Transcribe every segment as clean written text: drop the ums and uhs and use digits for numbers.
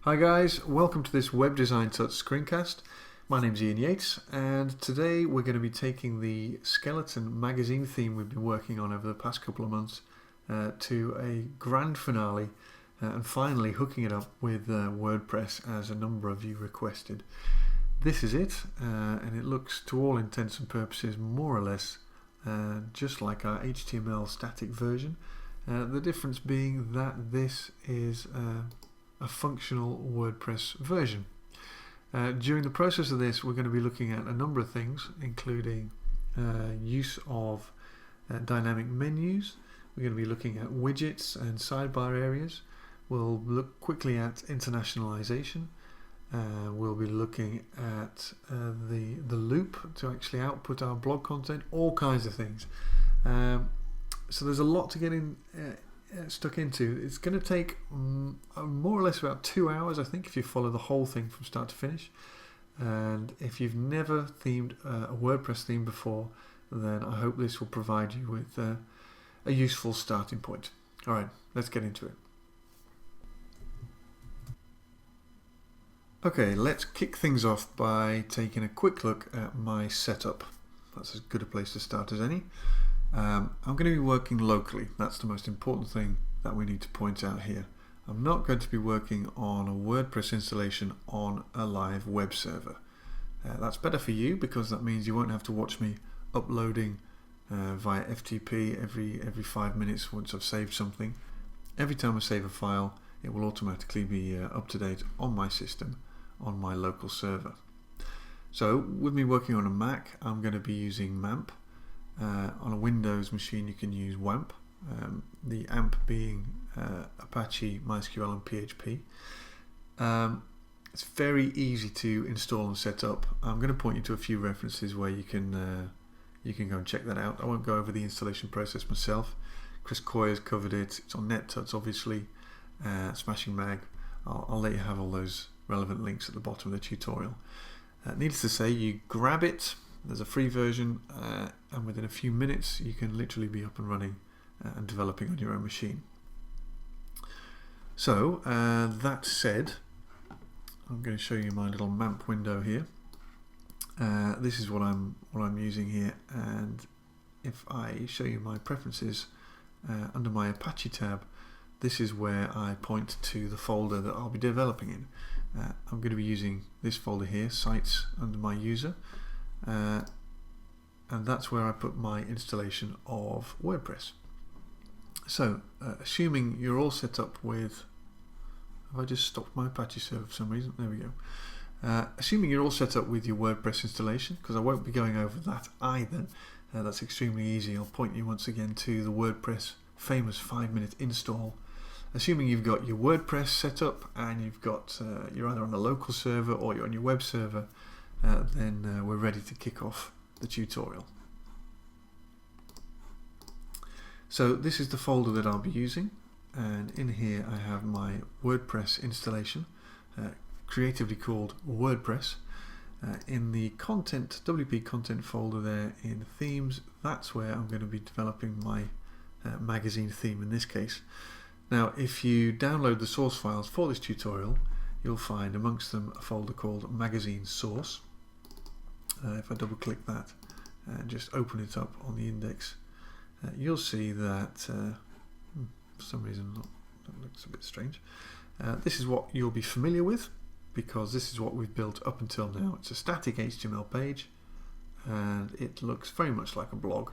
Hi guys, welcome to this Web Design Touch screencast. My name's Ian Yates, and today we're going to be taking the skeleton magazine theme we've been working on over the past couple of months to a grand finale and finally hooking it up with WordPress as a number of you requested. This is it, and it looks to all intents and purposes more or less just like our HTML static version. The difference being that this is a functional WordPress version. During the process of this, we're going to be looking at a number of things, including use of dynamic menus. We're going to be looking at widgets and sidebar areas. We'll look quickly at internationalization. We'll be looking at the loop to actually output our blog content, all kinds of things. So there's a lot to get stuck into. It's going to take more or less about 2 hours, I think, if you follow the whole thing from start to finish. And if you've never themed a WordPress theme before, then I hope this will provide you with a useful starting point. Alright, let's get into it. Okay, let's kick things off by taking a quick look at my setup. That's as good a place to start as any. I'm going to be working locally. That's the most important thing that we need to point out here. I'm not going to be working on a WordPress installation on a live web server. That's better for you because that means you won't have to watch me uploading via FTP every 5 minutes once I've saved something. Every time I save a file, it will automatically be up to date on my system on my local server. So with me working on a Mac, I'm going to be using MAMP. On a Windows machine you can use WAMP, the AMP being Apache, MySQL and PHP. It's very easy to install and set up. I'm going to point you to a few references where you can go and check that out. I won't go over the installation process myself. Chris Coy has covered it. It's on NetTuts obviously, Smashing Mag. I'll let you have all those relevant links at the bottom of the tutorial. Needless to say, you grab it. There's a free version, and within a few minutes you can literally be up and running and developing on your own machine. So that said, I'm going to show you my little MAMP window here. This is what I'm using here, and if I show you my preferences under my Apache tab, this is where I point to the folder that I'll be developing in. I'm going to be using this folder here, sites, under my user. And that's where I put my installation of WordPress. So, assuming you're all set up with, have I just stopped my Apache server for some reason? There we go. Assuming you're all set up with your WordPress installation, because I won't be going over that either, that's extremely easy. I'll point you once again to the WordPress famous 5-minute install. Assuming you've got your WordPress set up and you've got you're either on a local server or you're on your web server, then we're ready to kick off the tutorial. So this is the folder that I'll be using, and in here I have my WordPress installation, creatively called WordPress. In the content, WP content folder there in themes, that's where I'm going to be developing my magazine theme in this case. Now if you download the source files for this tutorial, you'll find amongst them a folder called magazine source. If I double click that and just open it up on the index, you'll see that for some reason that looks a bit strange. This is what you'll be familiar with because this is what we've built up until now. It's a static HTML page and it looks very much like a blog,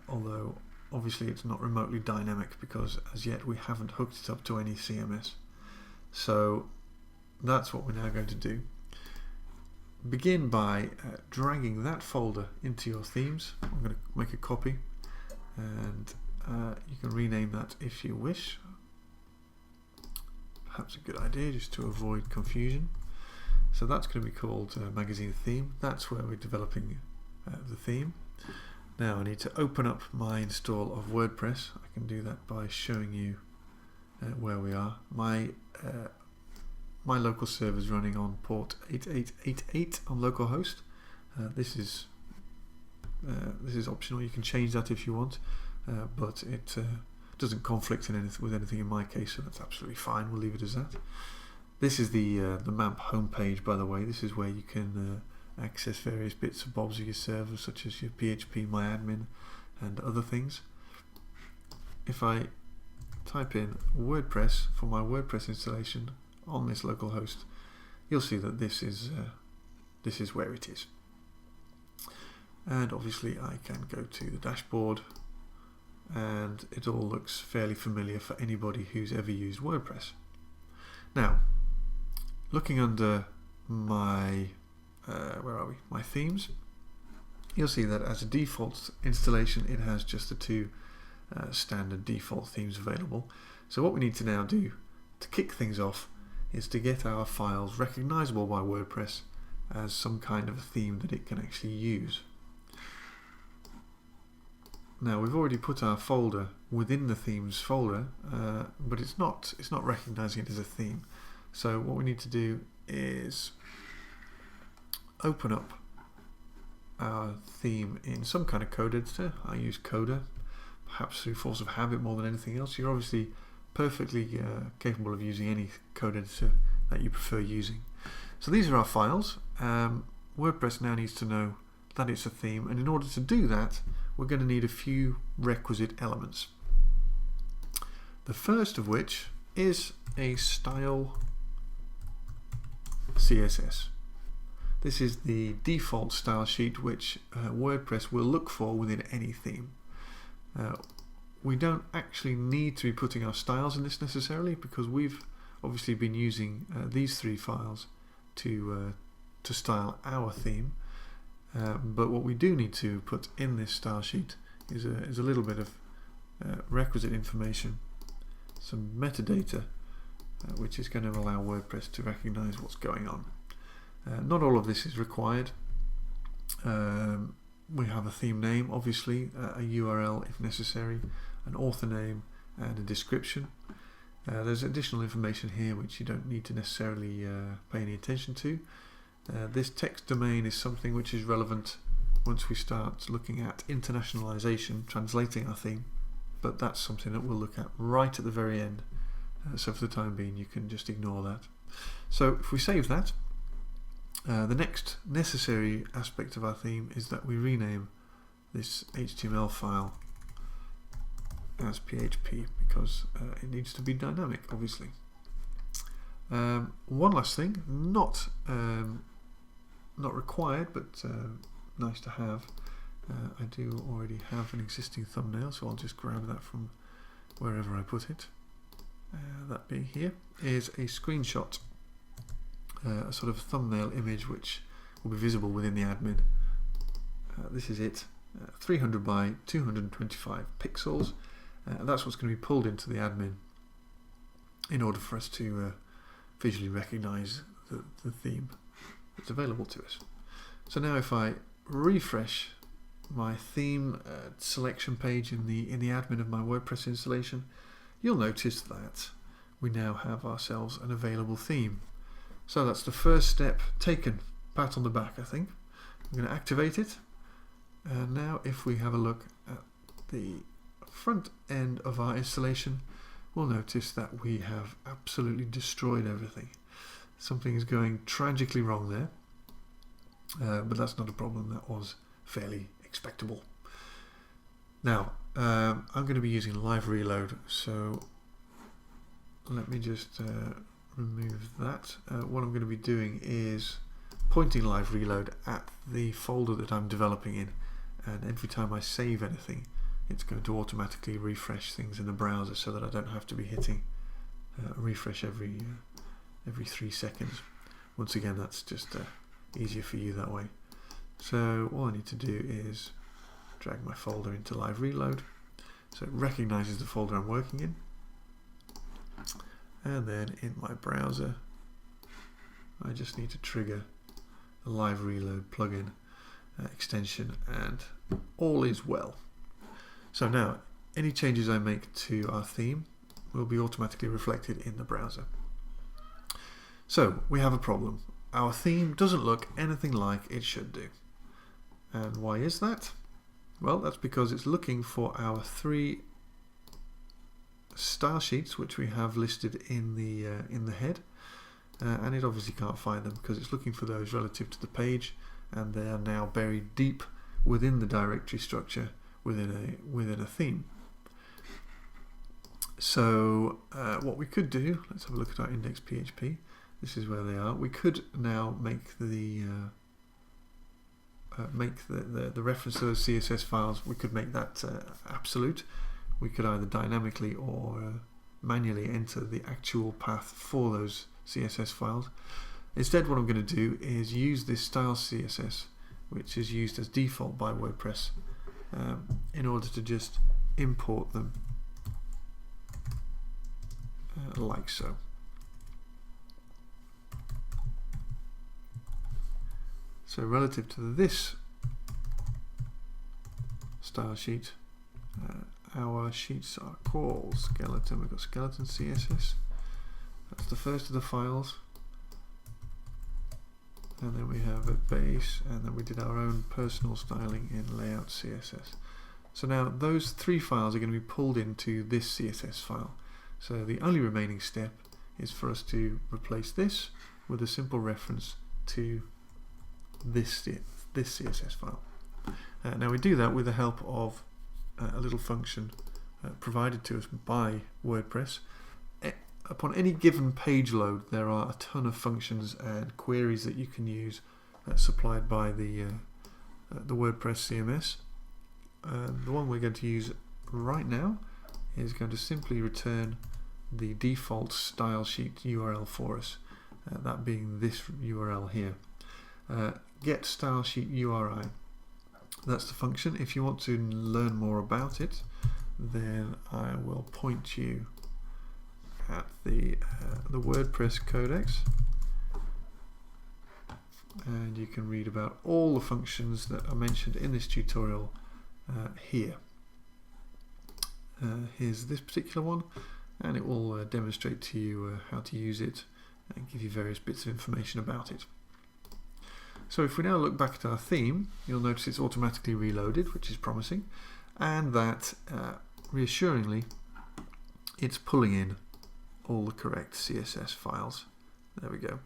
although obviously it's not remotely dynamic because as yet we haven't hooked it up to any CMS. So that's what we're now going to do. Begin by dragging that folder into your themes. I'm going to make a copy and you can rename that if you wish. Perhaps a good idea just to avoid confusion. So that's going to be called magazine theme. That's where we're developing the theme. Now I need to open up my install of WordPress. I can do that by showing you where we are. My local server is running on port 8888 on localhost. This is optional. You can change that if you want, but it doesn't conflict with anything in my case, so that's absolutely fine. We'll leave it as that. This is the MAMP homepage, by the way. This is where you can access various bits and bobs of your server, such as your PHP MyAdmin and other things. If I type in WordPress for my WordPress installation on this local host, you'll see that this is where it is. And obviously I can go to the dashboard, and it all looks fairly familiar for anybody who's ever used WordPress. Now, looking under my my themes, you'll see that as a default installation it has just the two standard default themes available. So what we need to now do to kick things off is to get our files recognizable by WordPress as some kind of a theme that it can actually use. Now, we've already put our folder within the themes folder, but it's not recognizing it as a theme. So what we need to do is open up our theme in some kind of code editor. I use Coda, perhaps through force of habit more than anything else. You're obviously perfectly capable of using any code editor that you prefer using. So these are our files. WordPress now needs to know that it's a theme, and in order to do that, we're going to need a few requisite elements. The first of which is a style CSS. This is the default style sheet which WordPress will look for within any theme. We don't actually need to be putting our styles in this necessarily, because we've obviously been using these three files to style our theme. But what we do need to put in this style sheet is a little bit of requisite information, some metadata, which is going to allow WordPress to recognize what's going on. Not all of this is required. We have a theme name, obviously, a URL if necessary, an author name, and a description. There's additional information here which you don't need to necessarily pay any attention to. This text domain is something which is relevant once we start looking at internationalization, translating our theme, but that's something that we'll look at right at the very end. So for the time being, you can just ignore that. So if we save that, the next necessary aspect of our theme is that we rename this HTML file as PHP, because it needs to be dynamic, obviously. One last thing, not required, but nice to have. I do already have an existing thumbnail, so I'll just grab that from wherever I put it. That being here is a screenshot, a sort of thumbnail image which will be visible within the admin. This is it, 300 by 225 pixels. That's what's going to be pulled into the admin in order for us to visually recognize the theme that's available to us. So now if I refresh my theme selection page in the admin of my WordPress installation, you'll notice that we now have ourselves an available theme. So that's the first step taken. Pat on the back, I think. I'm going to activate it, and now if we have a look at the front end of our installation, we'll notice that we have absolutely destroyed everything. Something is going tragically wrong there, but that's not a problem. That was fairly expectable. Now I'm going to be using live reload, so let me just remove that. What I'm going to be doing is pointing live reload at the folder that I'm developing in, and every time I save anything, it's going to automatically refresh things in the browser, so that I don't have to be hitting refresh every 3 seconds. Once again, that's just easier for you that way. So all I need to do is drag my folder into live reload, so it recognizes the folder I'm working in, and then in my browser I just need to trigger the live reload plugin extension, and all is well. So now any changes I make to our theme will be automatically reflected in the browser. So we have a problem. Our theme doesn't look anything like it should do. And why is that? Well, that's because it's looking for our 3 style sheets which we have listed in the head. and it obviously can't find them because it's looking for those relative to the page, and they are now buried deep within the directory structure within a theme. So what we could do, let's have a look at our index.php. This is where they are. We could now make the reference to those CSS files. We could make that absolute. We could either dynamically or manually enter the actual path for those CSS files. Instead, what I'm going to do is use this style CSS, which is used as default by WordPress, in order to just import them like so. So relative to this style sheet, our sheets are called skeleton. We've got skeleton CSS. That's the first of the files. And then we have a base, and then we did our own personal styling in layout CSS. So now those three files are going to be pulled into this CSS file. So the only remaining step is for us to replace this with a simple reference to this CSS file. Now we do that with the help of a little function provided to us by WordPress. Upon any given page load, there are a ton of functions and queries that you can use supplied by the WordPress CMS. The one we're going to use right now is going to simply return the default style sheet URL for us, that being this URL here. Get style sheet URI. That's the function. If you want to learn more about it, then I will point you at the WordPress codex, and you can read about all the functions that are mentioned in this tutorial here. Here's this particular one, and it will demonstrate to you how to use it and give you various bits of information about it. So if we now look back at our theme, you'll notice it's automatically reloaded, which is promising, and that reassuringly it's pulling in all the correct CSS files. There we go.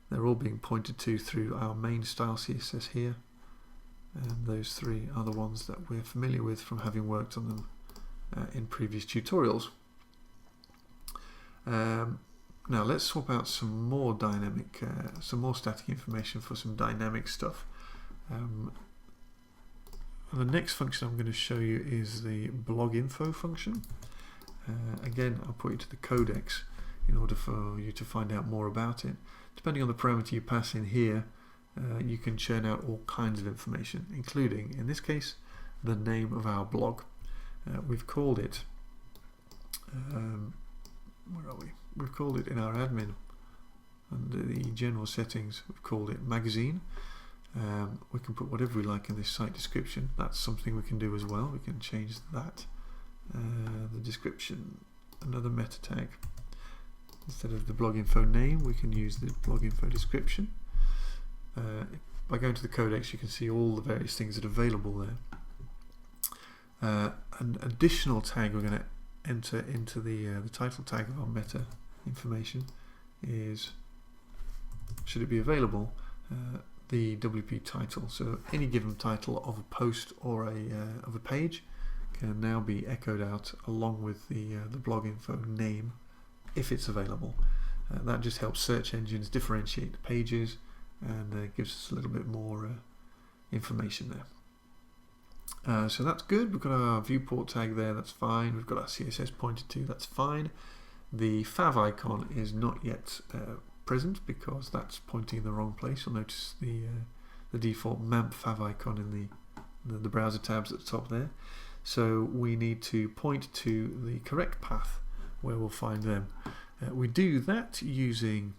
They're all being pointed to through our main style CSS here, and those three are the ones that we're familiar with from having worked on them in previous tutorials. Now let's swap out some more dynamic, some more static information for some dynamic stuff. The next function I'm going to show you is the blog info function. Again, I'll put you to the codex in order for you to find out more about it. Depending on the parameter you pass in here, you can churn out all kinds of information, including, in this case, the name of our blog. We've called it, where are we? We've called it in our admin, under the general settings, we've called it magazine. We can put whatever we like in this site description. That's something we can do as well. We can change that. The description, another meta tag. Instead of the blog info name, we can use the blog info description. By going to the codex, you can see all the various things that are available there. An additional tag we're going to enter into the title tag of our meta information is, should it be available, the WP title. So any given title of a post or of a page can now be echoed out along with the blog info name if it's available. That just helps search engines differentiate the pages and gives us a little bit more information there. So that's good. We've got our viewport tag there, that's fine. We've got our CSS pointed to, that's fine. The fav icon is not yet present because that's pointing in the wrong place. You'll notice the default MAMP fav icon in the browser tabs at the top there. So we need to point to the correct path where we'll find them. We do that using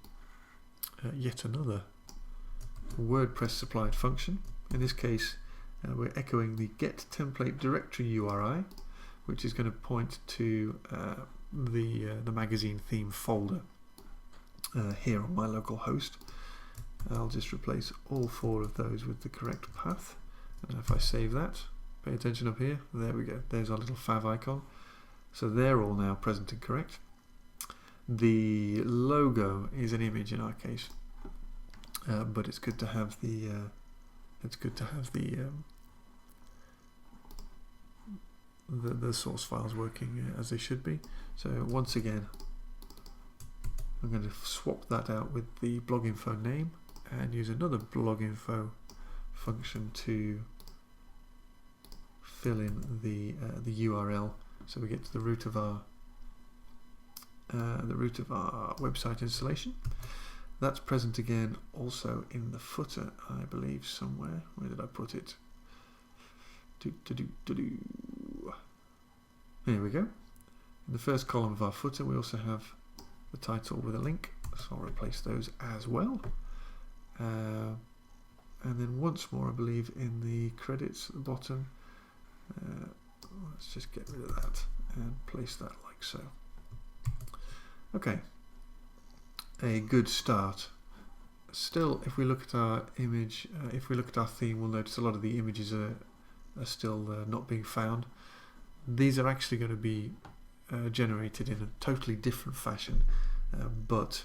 yet another WordPress supplied function. In this case, we're echoing the get template directory URI, which is going to point to the magazine theme folder here on my local host. I'll just replace all four of those with the correct path, and if I save that, pay attention up here, there we go, there's our little fav icon. So they're all now present and correct. The logo is an image in our case, but it's good to have the the source files working as they should be. So once again, I'm going to swap that out with the blog info name and use another blog info function to fill in the URL, so we get to the root of our website installation. That's present again also in the footer, I believe, somewhere. Where did I put it? Here we go. In the first column of our footer we also have the title with a link, so I'll replace those as well. And then once more, I believe, in the credits at the bottom, let's just get rid of that and place that like so. Okay, a good start. Still, if we look at our image, if we look at our theme, we'll notice a lot of the images are still not being found. These are actually going to be generated in a totally different fashion, but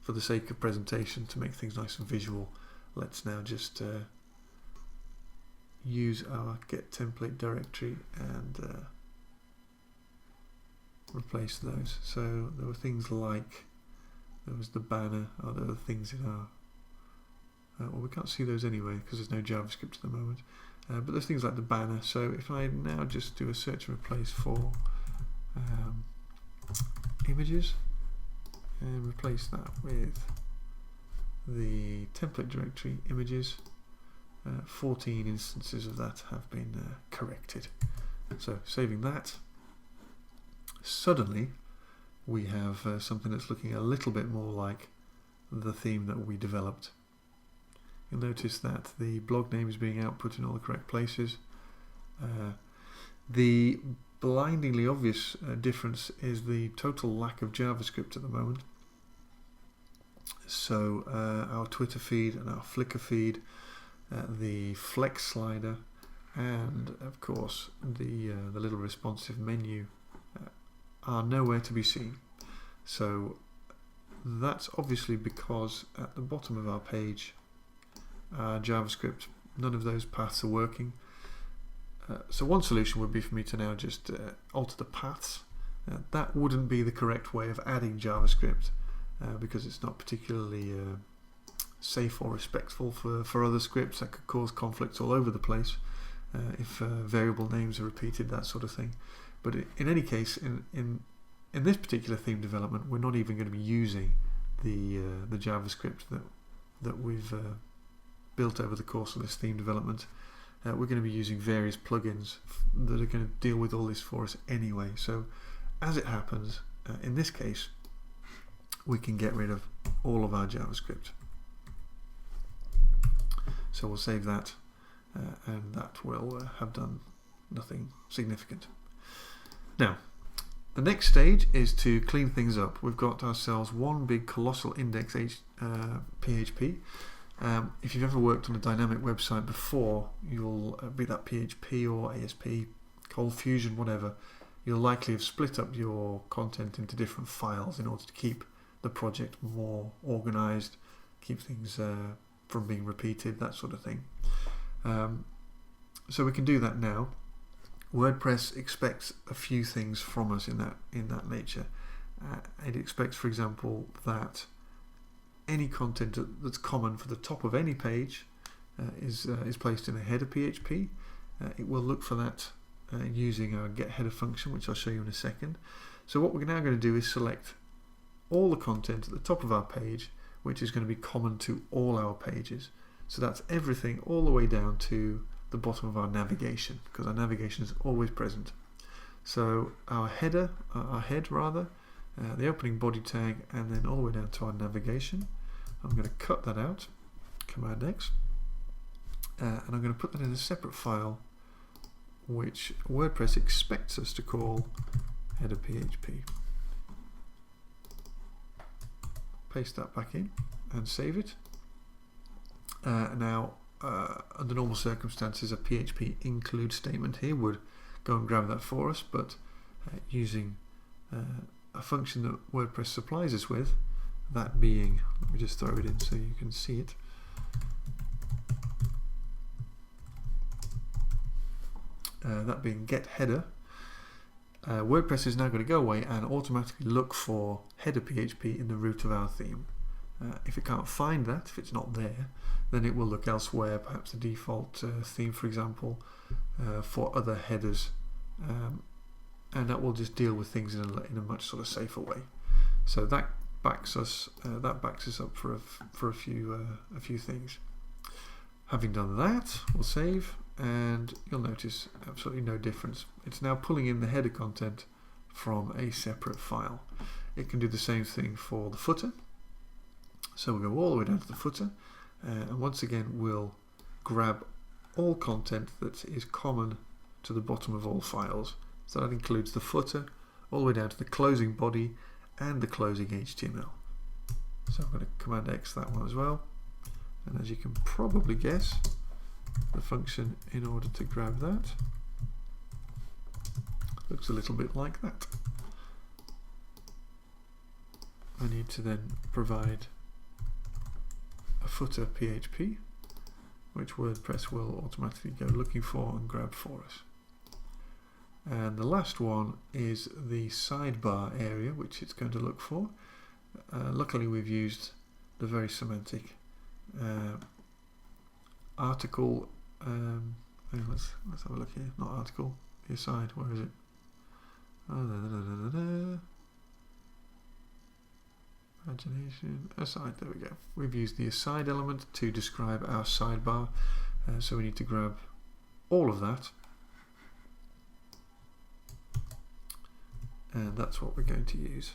for the sake of presentation, to make things nice and visual, let's now just use our get template directory and replace those. So there were things like, there was the banner, or there were things in our well, we can't see those anyway because there's no JavaScript at the moment, but there's things like the banner. So if I now just do a search and replace for images and replace that with the template directory images, 14 instances of that have been corrected. So saving that, suddenly we have something that's looking a little bit more like the theme that we developed. You'll notice that the blog name is being output in all the correct places. The blindingly obvious difference is the total lack of JavaScript at the moment. So our Twitter feed and our Flickr feed, the flex slider, and of course the little responsive menu are nowhere to be seen. So that's obviously because at the bottom of our page, JavaScript, none of those paths are working. So one solution would be for me to now just alter the paths. That wouldn't be the correct way of adding JavaScript because it's not particularly safe or respectful for other scripts. That could cause conflicts all over the place if variable names are repeated, that sort of thing. But in any case, in this particular theme development, we're not even going to be using the JavaScript that we've built over the course of this theme development. We're going to be using various plugins that are going to deal with all this for us anyway. So as it happens, in this case, we can get rid of all of our JavaScript. So we'll save that, and that will have done nothing significant. Now, the next stage is to clean things up. We've got ourselves one big colossal index PHP. If you've ever worked on a dynamic website before, you'll be that PHP or ASP, Cold Fusion, whatever, you'll likely have split up your content into different files in order to keep the project more organized, keep things from being repeated, that sort of thing. So we can do that now. WordPress expects a few things from us in that nature. It expects, for example, that any content that's common for the top of any page is placed in a header PHP. It will look for that using our get header function, which I'll show you in a second. So what we're now going to do is select all the content at the top of our page, which is going to be common to all our pages. So that's everything all the way down to the bottom of our navigation, because our navigation is always present. So our header, the opening body tag, and then all the way down to our navigation. I'm going to cut that out, Command X, and I'm going to put that in a separate file which WordPress expects us to call header PHP. Paste that back in and save it. Now, under normal circumstances, a PHP include statement here would go and grab that for us, but using a function that WordPress supplies us with, that being, let me just throw it in so you can see it. That being get header. WordPress is now going to go away and automatically look for header PHP in the root of our theme. If it can't find that, if it's not there, then it will look elsewhere, perhaps the default theme, for example, for other headers, and that will just deal with things in a much sort of safer way. So that backs us up for a few things. Having done that, we'll save, and you'll notice absolutely no difference. It's now pulling in the header content from a separate file. It can do the same thing for the footer. So we'll go all the way down to the footer, and once again we'll grab all content that is common to the bottom of all files. So that includes the footer, all the way down to the closing body and the closing HTML. So I'm going to Command X that one as well, and as you can probably guess, the function in order to grab that looks a little bit like that. I need to then provide a footer PHP, which WordPress will automatically go looking for and grab for us. And the last one is the sidebar area, which it's going to look for. Luckily we've used the very semantic article, let's have a look here, not article, the aside, where is it? Imagination, aside, there we go. We've used the aside element to describe our sidebar, so we need to grab all of that, and that's what we're going to use.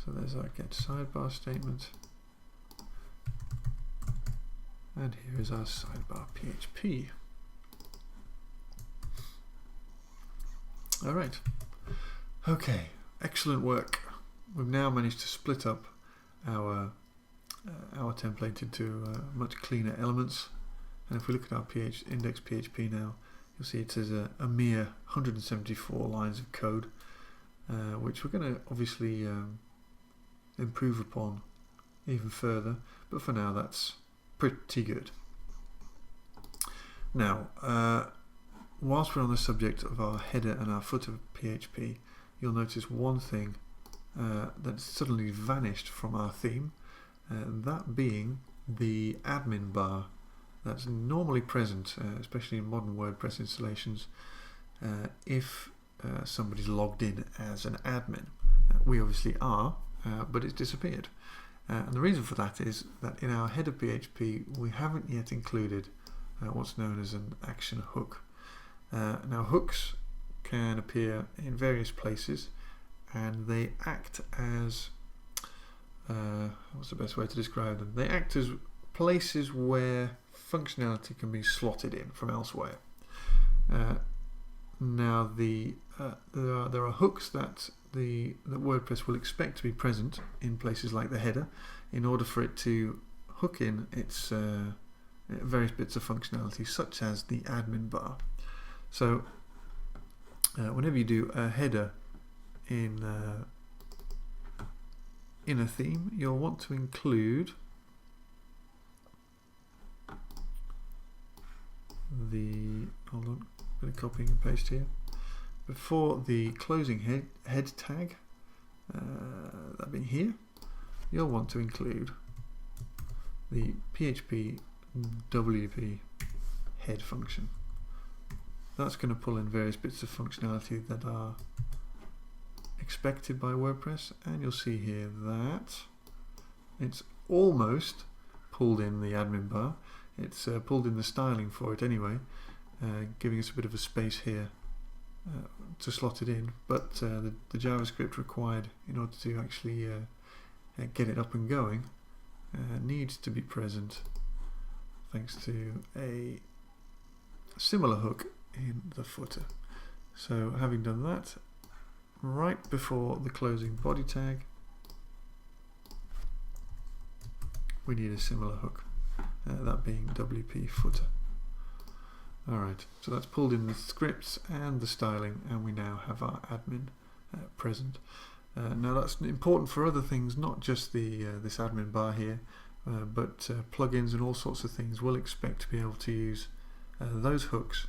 So there's our get sidebar statement, and here is our sidebar PHP. Alright, okay, excellent work. We've now managed to split up our template into much cleaner elements, and if we look at our index PHP now, you'll see it is a mere 174 lines of code, which we're going to obviously improve upon even further, but for now that's pretty good. Now, whilst we're on the subject of our header and our footer PHP, you'll notice one thing that's suddenly vanished from our theme, that being the admin bar that's normally present, especially in modern WordPress installations, if somebody's logged in as an admin. We obviously are, but it's disappeared. And the reason for that is that in our header PHP we haven't yet included what's known as an action hook. Now hooks can appear in various places, and they act as, what's the best way to describe them? They act as places where functionality can be slotted in from elsewhere. Now there are hooks that WordPress will expect to be present in places like the header in order for it to hook in its various bits of functionality, such as the admin bar. So whenever you do a header in a theme, you'll want to include the, hold on, a bit of copying and paste here, before the closing head tag, that being here, you'll want to include the PHP WP head function. That's going to pull in various bits of functionality that are expected by WordPress, and you'll see here that it's almost pulled in the admin bar. It's pulled in the styling for it anyway, giving us a bit of a space here to slot it in, but the JavaScript required in order to actually get it up and going needs to be present thanks to a similar hook in the footer. So having done that, right before the closing body tag we need a similar hook, that being WP footer. Alright, so that's pulled in the scripts and the styling, and we now have our admin present. Now that's important for other things, not just the this admin bar here, but plugins and all sorts of things. We'll expect to be able to use those hooks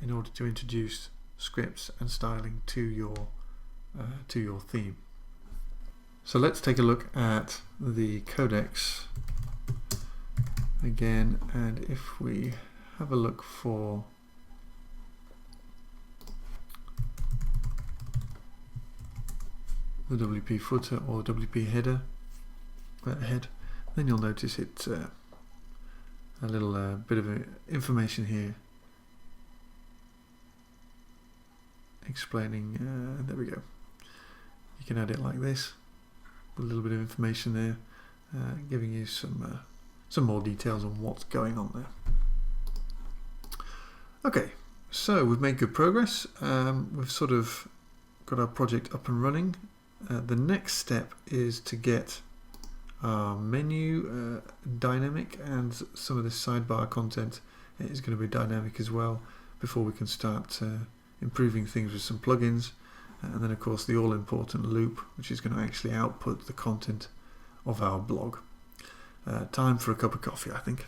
in order to introduce scripts and styling to your theme. So let's take a look at the codex again, and if we have a look for the WP footer or WP header head, then you'll notice it's a little bit of information here explaining. There we go. You can add it like this, with a little bit of information there, giving you some more details on what's going on there. Okay, so we've made good progress. We've sort of got our project up and running. The next step is to get our menu dynamic, and some of the sidebar content is going to be dynamic as well before we can start improving things with some plugins, and then of course the all-important loop, which is going to actually output the content of our blog. Time for a cup of coffee, I think.